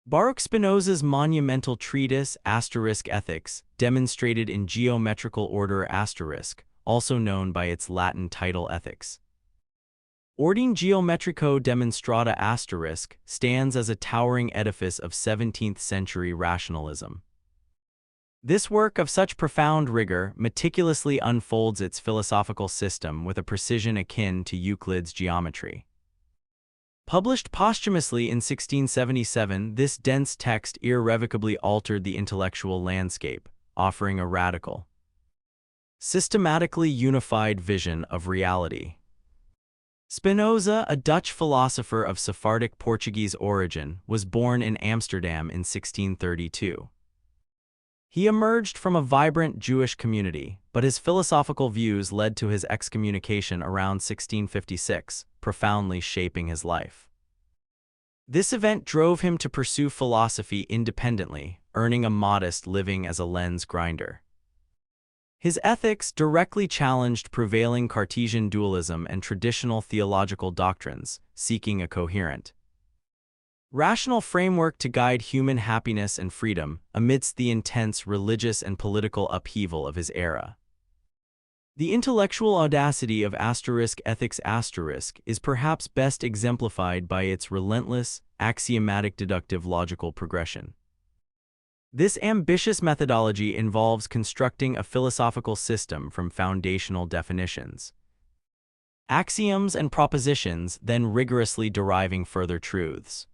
Baruch Spinoza's monumental treatise Ethics, demonstrated in geometrical order also known by its Latin title Ethics. Ordine Geometrico Demonstrata stands as a towering edifice of 17th-century rationalism. This work of such profound rigor meticulously unfolds its philosophical system with a precision akin to Euclid's geometry. Published posthumously in 1677, this dense text irrevocably altered the intellectual landscape, offering a radical, systematically unified vision of reality. Spinoza, a Dutch philosopher of Sephardic Portuguese origin, was born in Amsterdam in 1632. He emerged from a vibrant Jewish community, but his philosophical views led to his excommunication around 1656, profoundly shaping his life. This event drove him to pursue philosophy independently, earning a modest living as a lens grinder. His ethics directly challenged prevailing Cartesian dualism and traditional theological doctrines, seeking a coherent, rational framework to guide human happiness and freedom amidst the intense religious and political upheaval of his era. The intellectual audacity of ethics is perhaps best exemplified by its relentless, axiomatic-deductive logical progression. This ambitious methodology involves constructing a philosophical system from foundational definitions, axioms and propositions, then rigorously deriving further truths.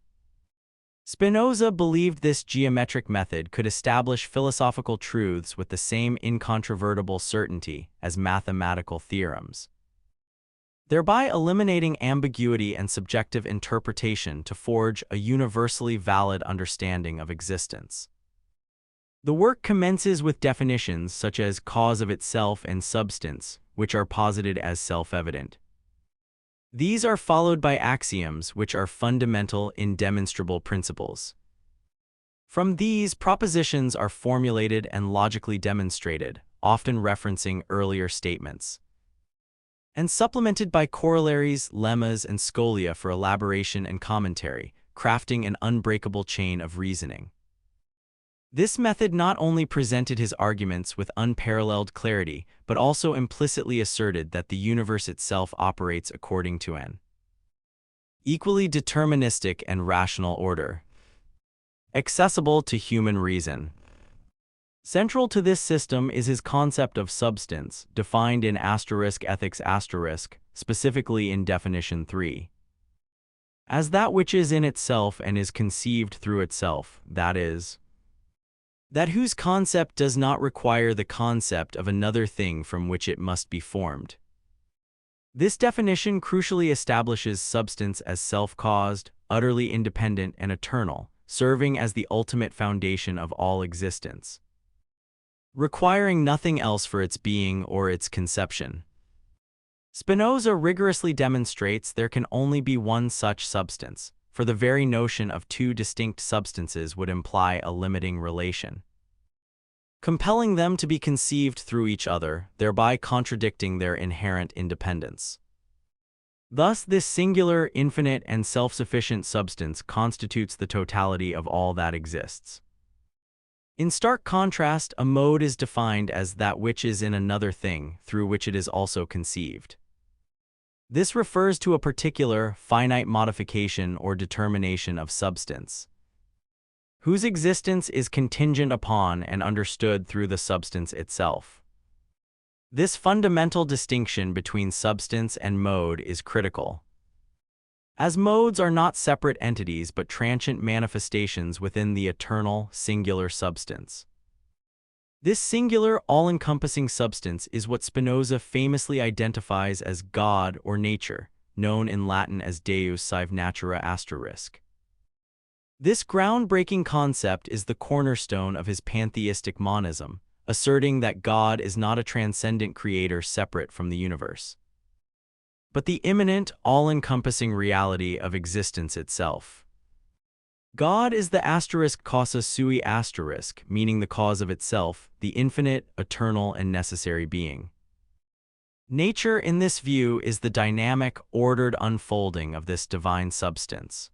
Spinoza believed this geometric method could establish philosophical truths with the same incontrovertible certainty as mathematical theorems, thereby eliminating ambiguity and subjective interpretation to forge a universally valid understanding of existence. The work commences with definitions such as cause of itself and substance, which are posited as self-evident. These are followed by axioms, which are fundamental, indemonstrable principles. From these, propositions are formulated and logically demonstrated, often referencing earlier statements, and supplemented by corollaries, lemmas, and scholia for elaboration and commentary, crafting an unbreakable chain of reasoning. This method not only presented his arguments with unparalleled clarity, but also implicitly asserted that the universe itself operates according to an equally deterministic and rational order, accessible to human reason. Central to this system is his concept of substance, defined in ethics specifically in definition 3. As that which is in itself and is conceived through itself, that is, that whose concept does not require the concept of another thing from which it must be formed. This definition crucially establishes substance as self-caused, utterly independent, and eternal, serving as the ultimate foundation of all existence, requiring nothing else for its being or its conception. Spinoza rigorously demonstrates there can only be one such substance, for the very notion of two distinct substances would imply a limiting relation, compelling them to be conceived through each other, thereby contradicting their inherent independence. Thus, this singular, infinite, and self-sufficient substance constitutes the totality of all that exists. In stark contrast, a mode is defined as that which is in another thing, through which it is also conceived. This refers to a particular, finite modification or determination of substance, whose existence is contingent upon and understood through the substance itself. This fundamental distinction between substance and mode is critical, as modes are not separate entities but transient manifestations within the eternal, singular substance. This singular, all-encompassing substance is what Spinoza famously identifies as God or nature, known in Latin as Deus Sive Natura ***. This groundbreaking concept is the cornerstone of his pantheistic monism, asserting that God is not a transcendent creator separate from the universe, but the immanent, all-encompassing reality of existence itself. God is the causa sui meaning the cause of itself, the infinite, eternal, and necessary being. Nature, in this view, is the dynamic, ordered unfolding of this divine substance.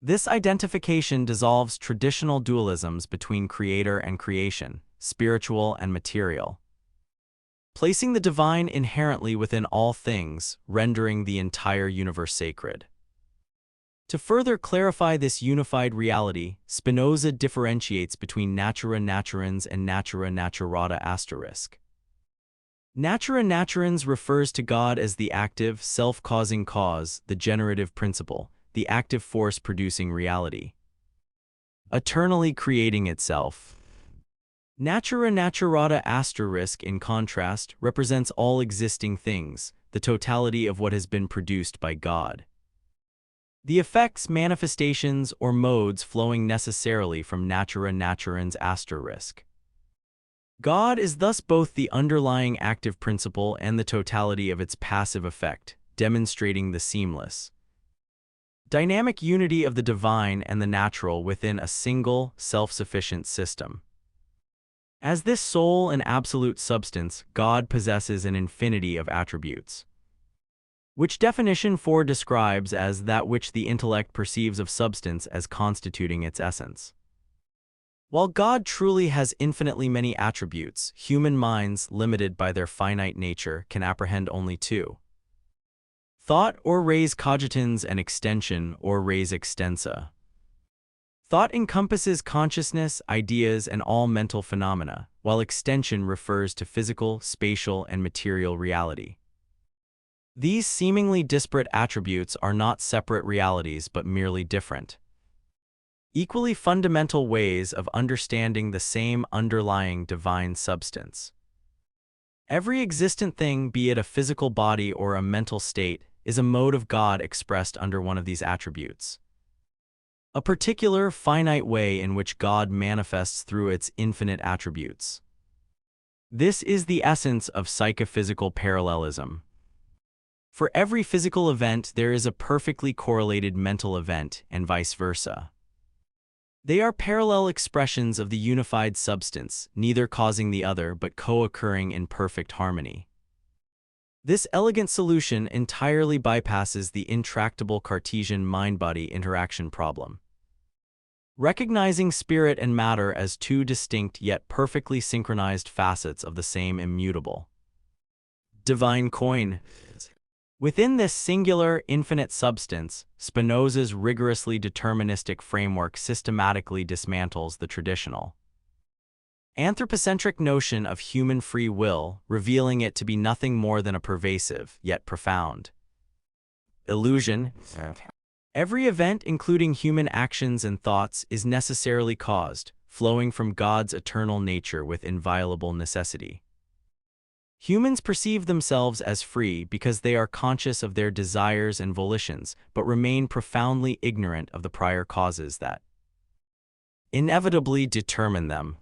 This identification dissolves traditional dualisms between creator and creation, spiritual and material, placing the divine inherently within all things, rendering the entire universe sacred. To further clarify this unified reality, Spinoza differentiates between Natura Naturans and Natura Naturata *. Natura Naturans refers to God as the active, self-causing cause, the generative principle, the active force producing reality, eternally creating itself. Natura Naturata *, in contrast, represents all existing things, the totality of what has been produced by God. The effects, manifestations, or modes flowing necessarily from Natura Naturans *. God is thus both the underlying active principle and the totality of its passive effect, demonstrating the seamless, dynamic unity of the divine and the natural within a single, self-sufficient system. As this sole and absolute substance, God possesses an infinity of attributes, which definition 4 describes as that which the intellect perceives of substance as constituting its essence. While God truly has infinitely many attributes, human minds, limited by their finite nature, can apprehend only two: thought or res cogitans and extension or res extensa. Thought encompasses consciousness, ideas, and all mental phenomena, while extension refers to physical, spatial, and material reality. These seemingly disparate attributes are not separate realities but merely different, equally fundamental ways of understanding the same underlying divine substance. Every existent thing, be it a physical body or a mental state, is a mode of God expressed under one of these attributes, a particular finite way in which God manifests through its infinite attributes. This is the essence of psychophysical parallelism. For every physical event, there is a perfectly correlated mental event, and vice versa. They are parallel expressions of the unified substance, neither causing the other but co-occurring in perfect harmony. This elegant solution entirely bypasses the intractable Cartesian mind-body interaction problem, recognizing spirit and matter as two distinct yet perfectly synchronized facets of the same immutable divine coin. Within this singular, infinite substance, Spinoza's rigorously deterministic framework systematically dismantles the traditional anthropocentric notion of human free will, revealing it to be nothing more than a pervasive, yet profound, illusion. Every event, including human actions and thoughts, is necessarily caused, flowing from God's eternal nature with inviolable necessity. Humans perceive themselves as free because they are conscious of their desires and volitions, but remain profoundly ignorant of the prior causes that inevitably determine them.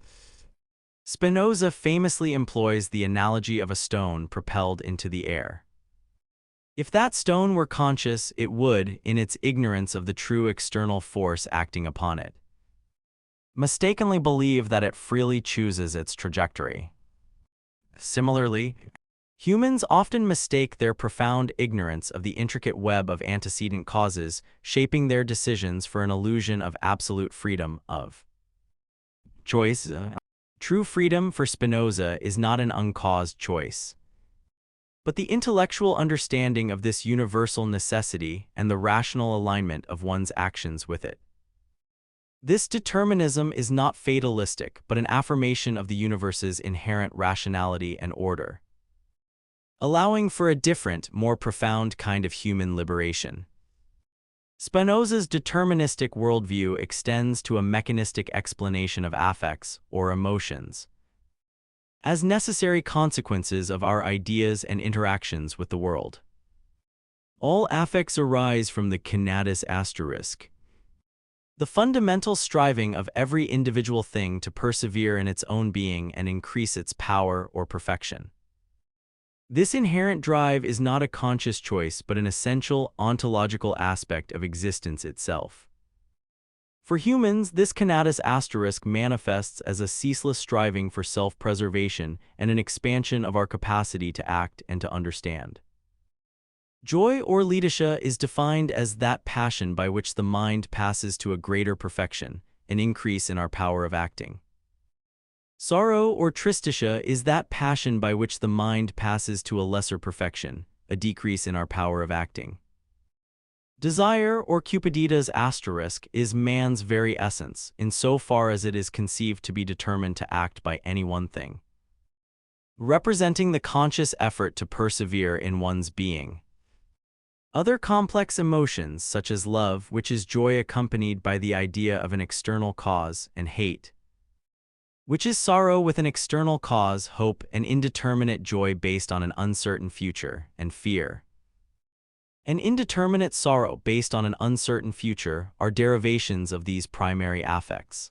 Spinoza famously employs the analogy of a stone propelled into the air. If that stone were conscious, it would, in its ignorance of the true external force acting upon it, mistakenly believe that it freely chooses its trajectory. Similarly, humans often mistake their profound ignorance of the intricate web of antecedent causes shaping their decisions for an illusion of absolute freedom of choice. True freedom for Spinoza is not an uncaused choice, but the intellectual understanding of this universal necessity and the rational alignment of one's actions with it. This determinism is not fatalistic, but an affirmation of the universe's inherent rationality and order, allowing for a different, more profound kind of human liberation. Spinoza's deterministic worldview extends to a mechanistic explanation of affects, or emotions, as necessary consequences of our ideas and interactions with the world. All affects arise from the Conatus *, the fundamental striving of every individual thing to persevere in its own being and increase its power or perfection. This inherent drive is not a conscious choice but an essential ontological aspect of existence itself. For humans, this Conatus * manifests as a ceaseless striving for self-preservation and an expansion of our capacity to act and to understand. Joy or Leidsche is defined as that passion by which the mind passes to a greater perfection, an increase in our power of acting. Sorrow or Tristesse is that passion by which the mind passes to a lesser perfection, a decrease in our power of acting. Desire or Cupiditas asterisk is man's very essence, in so far as it is conceived to be determined to act by any one thing, representing the conscious effort to persevere in one's being. Other complex emotions, such as love, which is joy accompanied by the idea of an external cause, and hate, which is sorrow with an external cause, hope, and indeterminate joy based on an uncertain future, and fear. An indeterminate sorrow based on an uncertain future are derivations of these primary affects.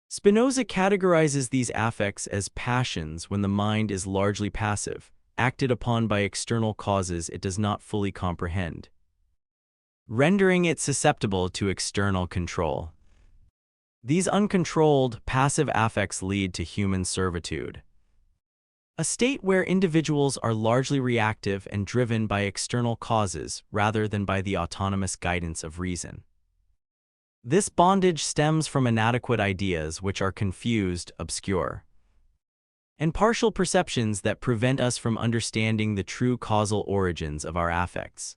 Spinoza categorizes these affects as passions when the mind is largely passive, acted upon by external causes it does not fully comprehend, rendering it susceptible to external control. These uncontrolled, passive affects lead to human servitude, a state where individuals are largely reactive and driven by external causes rather than by the autonomous guidance of reason. This bondage stems from inadequate ideas which are confused, obscure, and partial perceptions that prevent us from understanding the true causal origins of our affects.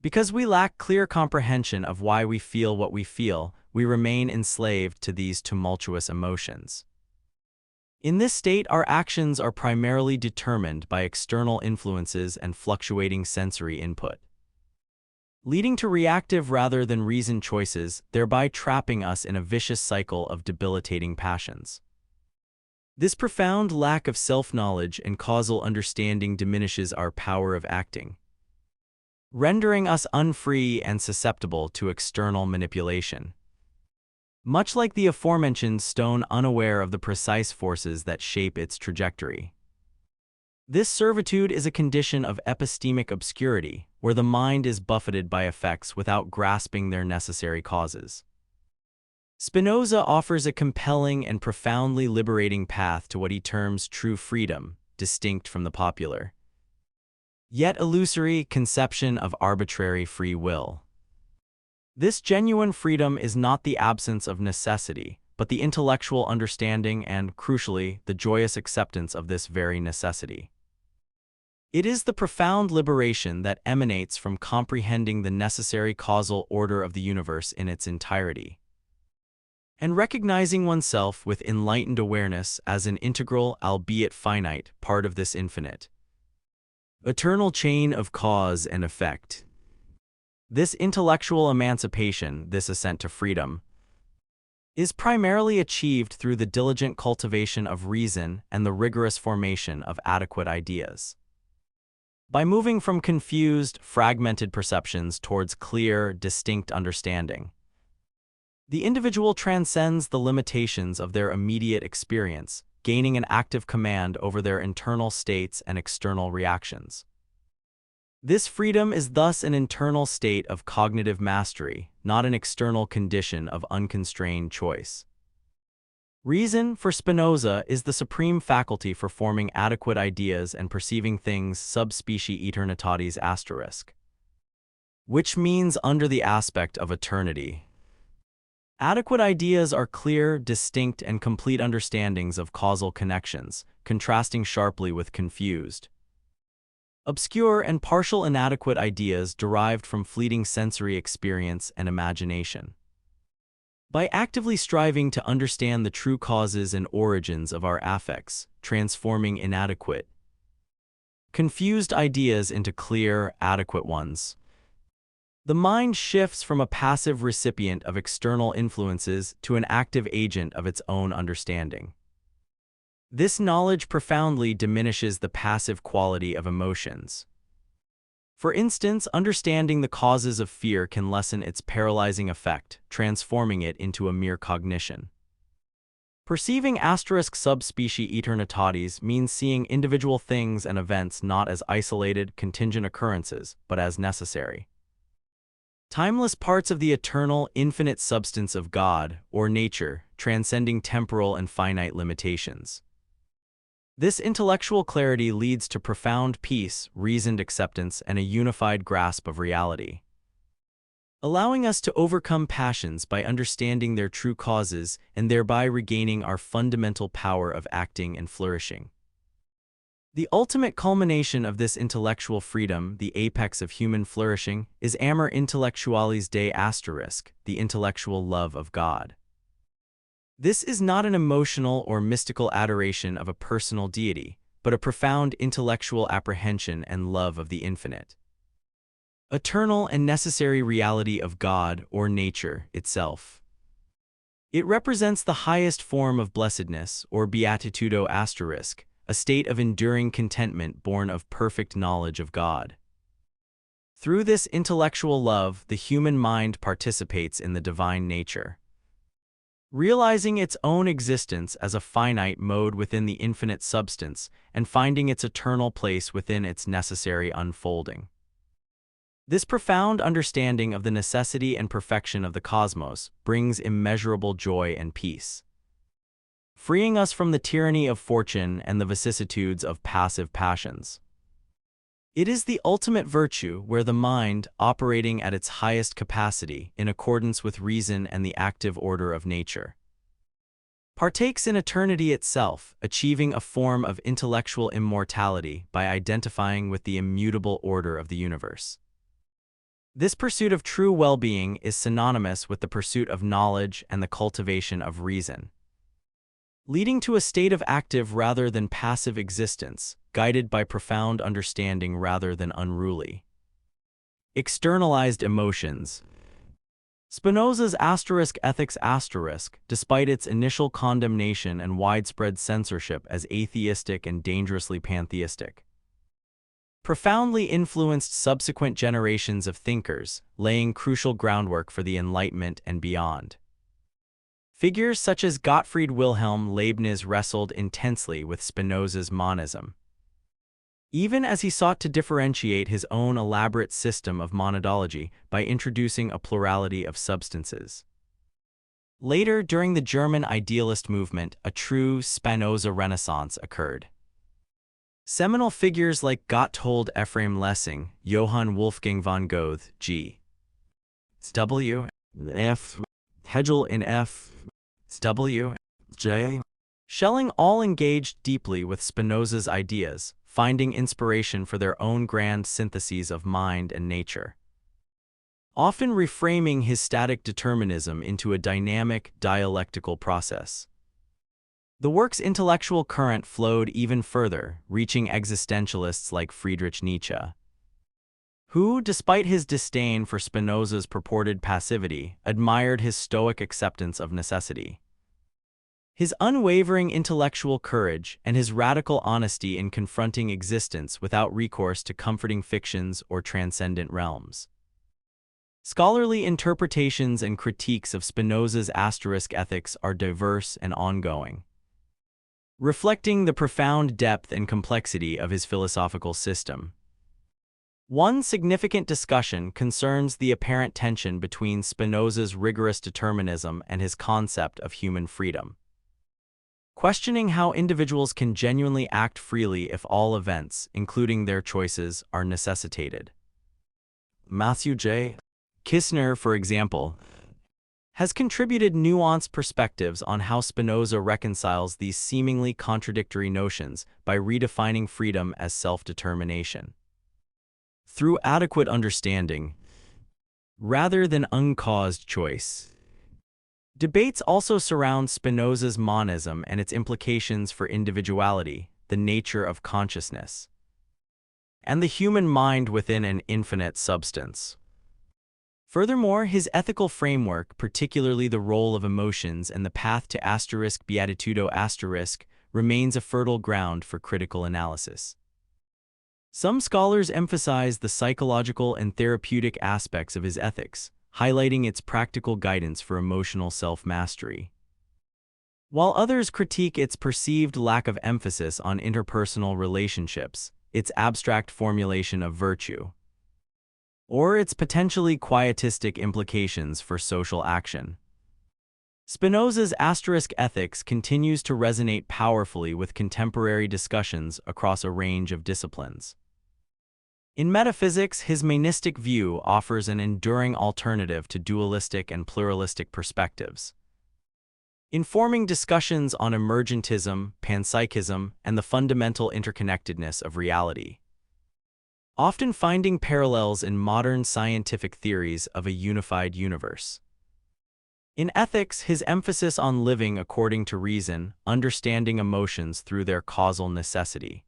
Because we lack clear comprehension of why we feel what we feel, we remain enslaved to these tumultuous emotions. In this state, our actions are primarily determined by external influences and fluctuating sensory input, leading to reactive rather than reasoned choices, thereby trapping us in a vicious cycle of debilitating passions. This profound lack of self-knowledge and causal understanding diminishes our power of acting, rendering us unfree and susceptible to external manipulation. Much like the aforementioned stone unaware of the precise forces that shape its trajectory. This servitude is a condition of epistemic obscurity, where the mind is buffeted by effects without grasping their necessary causes. Spinoza offers a compelling and profoundly liberating path to what he terms true freedom, distinct from the popular, yet illusory conception of arbitrary free will. This genuine freedom is not the absence of necessity, but the intellectual understanding and, crucially, the joyous acceptance of this very necessity. It is the profound liberation that emanates from comprehending the necessary causal order of the universe in its entirety, and recognizing oneself with enlightened awareness as an integral, albeit finite, part of this infinite, eternal chain of cause and effect. This intellectual emancipation, this ascent to freedom, is primarily achieved through the diligent cultivation of reason and the rigorous formation of adequate ideas. By moving from confused, fragmented perceptions towards clear, distinct understanding, the individual transcends the limitations of their immediate experience, gaining an active command over their internal states and external reactions. This freedom is thus an internal state of cognitive mastery, not an external condition of unconstrained choice. Reason, for Spinoza, is the supreme faculty for forming adequate ideas and perceiving things sub specie Aeternitatis asterisk, which means under the aspect of eternity. Adequate ideas are clear, distinct, and complete understandings of causal connections, contrasting sharply with confused, obscure and partial inadequate ideas derived from fleeting sensory experience and imagination. By actively striving to understand the true causes and origins of our affects, transforming inadequate, confused ideas into clear, adequate ones, the mind shifts from a passive recipient of external influences to an active agent of its own understanding. This knowledge profoundly diminishes the passive quality of emotions. For instance, understanding the causes of fear can lessen its paralyzing effect, transforming it into a mere cognition. Perceiving asterisk subspecie Aeternitatis means seeing individual things and events not as isolated, contingent occurrences, but as necessary, timeless parts of the eternal, infinite substance of God, or nature, transcending temporal and finite limitations. This intellectual clarity leads to profound peace, reasoned acceptance, and a unified grasp of reality, allowing us to overcome passions by understanding their true causes and thereby regaining our fundamental power of acting and flourishing. The ultimate culmination of this intellectual freedom, the apex of human flourishing, is Amor Intellectualis Dei *, the intellectual love of God. This is not an emotional or mystical adoration of a personal deity, but a profound intellectual apprehension and love of the infinite, eternal and necessary reality of God or nature itself. It represents the highest form of blessedness, or beatitudo *, a state of enduring contentment born of perfect knowledge of God. Through this intellectual love, the human mind participates in the divine nature, realizing its own existence as a finite mode within the infinite substance and finding its eternal place within its necessary unfolding. This profound understanding of the necessity and perfection of the cosmos brings immeasurable joy and peace, freeing us from the tyranny of fortune and the vicissitudes of passive passions. It is the ultimate virtue where the mind, operating at its highest capacity in accordance with reason and the active order of nature, partakes in eternity itself, achieving a form of intellectual immortality by identifying with the immutable order of the universe. This pursuit of true well-being is synonymous with the pursuit of knowledge and the cultivation of reason, leading to a state of active rather than passive existence, guided by profound understanding rather than unruly, externalized emotions. Spinoza's ethics despite its initial condemnation and widespread censorship as atheistic and dangerously pantheistic, profoundly influenced subsequent generations of thinkers, laying crucial groundwork for the Enlightenment and beyond. Figures such as Gottfried Wilhelm Leibniz wrestled intensely with Spinoza's monism, even as he sought to differentiate his own elaborate system of monadology by introducing a plurality of substances. Later, during the German idealist movement, a true Spinoza renaissance occurred. Seminal figures like Gotthold Ephraim Lessing, Johann Wolfgang von Goethe, G. W. F. Hegel in F. W. J. Schelling all engaged deeply with Spinoza's ideas, finding inspiration for their own grand syntheses of mind and nature, often reframing his static determinism into a dynamic, dialectical process. The work's intellectual current flowed even further, reaching existentialists like Friedrich Nietzsche, who, despite his disdain for Spinoza's purported passivity, admired his stoic acceptance of necessity. His unwavering intellectual courage and his radical honesty in confronting existence without recourse to comforting fictions or transcendent realms. Scholarly interpretations and critiques of Spinoza's ethics are diverse and ongoing, reflecting the profound depth and complexity of his philosophical system. One significant discussion concerns the apparent tension between Spinoza's rigorous determinism and his concept of human freedom, questioning how individuals can genuinely act freely if all events, including their choices, are necessitated. Matthew J. Kistner, for example, has contributed nuanced perspectives on how Spinoza reconciles these seemingly contradictory notions by redefining freedom as self-determination through adequate understanding, rather than uncaused choice. Debates also surround Spinoza's monism and its implications for individuality, the nature of consciousness, and the human mind within an infinite substance. Furthermore, his ethical framework, particularly the role of emotions and the path to beatitudo remains a fertile ground for critical analysis. Some scholars emphasize the psychological and therapeutic aspects of his ethics, highlighting its practical guidance for emotional self-mastery, while others critique its perceived lack of emphasis on interpersonal relationships, its abstract formulation of virtue, or its potentially quietistic implications for social action. Spinoza's ethics continues to resonate powerfully with contemporary discussions across a range of disciplines. In metaphysics, his mechanistic view offers an enduring alternative to dualistic and pluralistic perspectives, informing discussions on emergentism, panpsychism, and the fundamental interconnectedness of reality, often finding parallels in modern scientific theories of a unified universe. In ethics, his emphasis on living according to reason, understanding emotions through their causal necessity,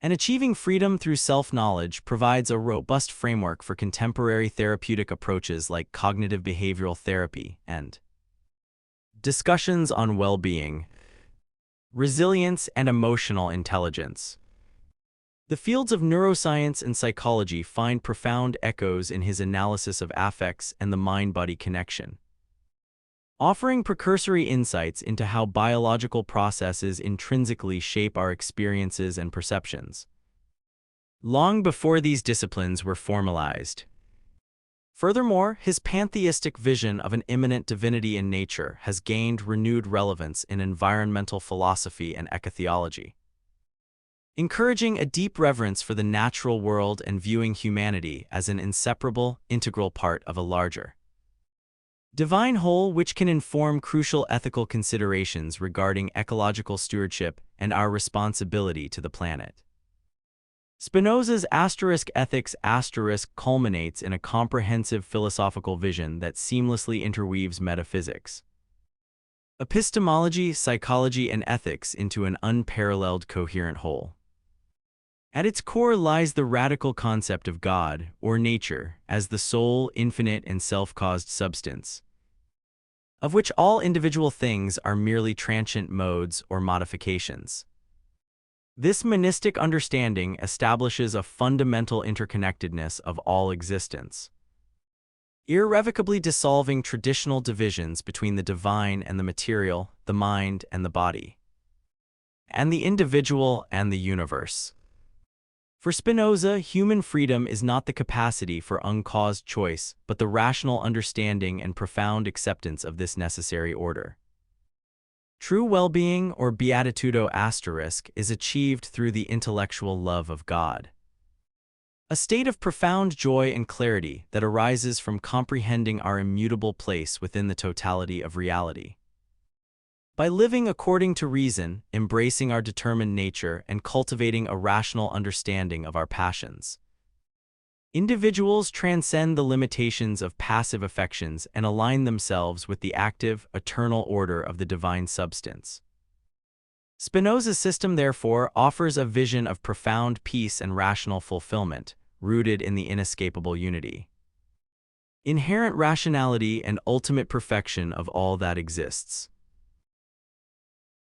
and achieving freedom through self-knowledge provides a robust framework for contemporary therapeutic approaches like cognitive behavioral therapy and discussions on well-being, resilience, and emotional intelligence. The fields of neuroscience and psychology find profound echoes in his analysis of affects and the mind-body connection, offering precursory insights into how biological processes intrinsically shape our experiences and perceptions, long before these disciplines were formalized. Furthermore, his pantheistic vision of an immanent divinity in nature has gained renewed relevance in environmental philosophy and ecotheology, encouraging a deep reverence for the natural world and viewing humanity as an inseparable, integral part of a larger divine whole, which can inform crucial ethical considerations regarding ecological stewardship and our responsibility to the planet. Spinoza's ethics culminates in a comprehensive philosophical vision that seamlessly interweaves metaphysics, epistemology, psychology, and ethics into an unparalleled coherent whole. At its core lies the radical concept of God, or nature, as the sole, infinite, and self-caused substance, of which all individual things are merely transient modes or modifications. This monistic understanding establishes a fundamental interconnectedness of all existence, irrevocably dissolving traditional divisions between the divine and the material, the mind and the body, and the individual and the universe. For Spinoza, human freedom is not the capacity for uncaused choice, but the rational understanding and profound acceptance of this necessary order. True well-being, or beatitudo is achieved through the intellectual love of God, a state of profound joy and clarity that arises from comprehending our immutable place within the totality of reality. By living according to reason, embracing our determined nature, and cultivating a rational understanding of our passions, individuals transcend the limitations of passive affections and align themselves with the active, eternal order of the divine substance. Spinoza's system, therefore, offers a vision of profound peace and rational fulfillment, rooted in the inescapable unity, inherent rationality, and ultimate perfection of all that exists.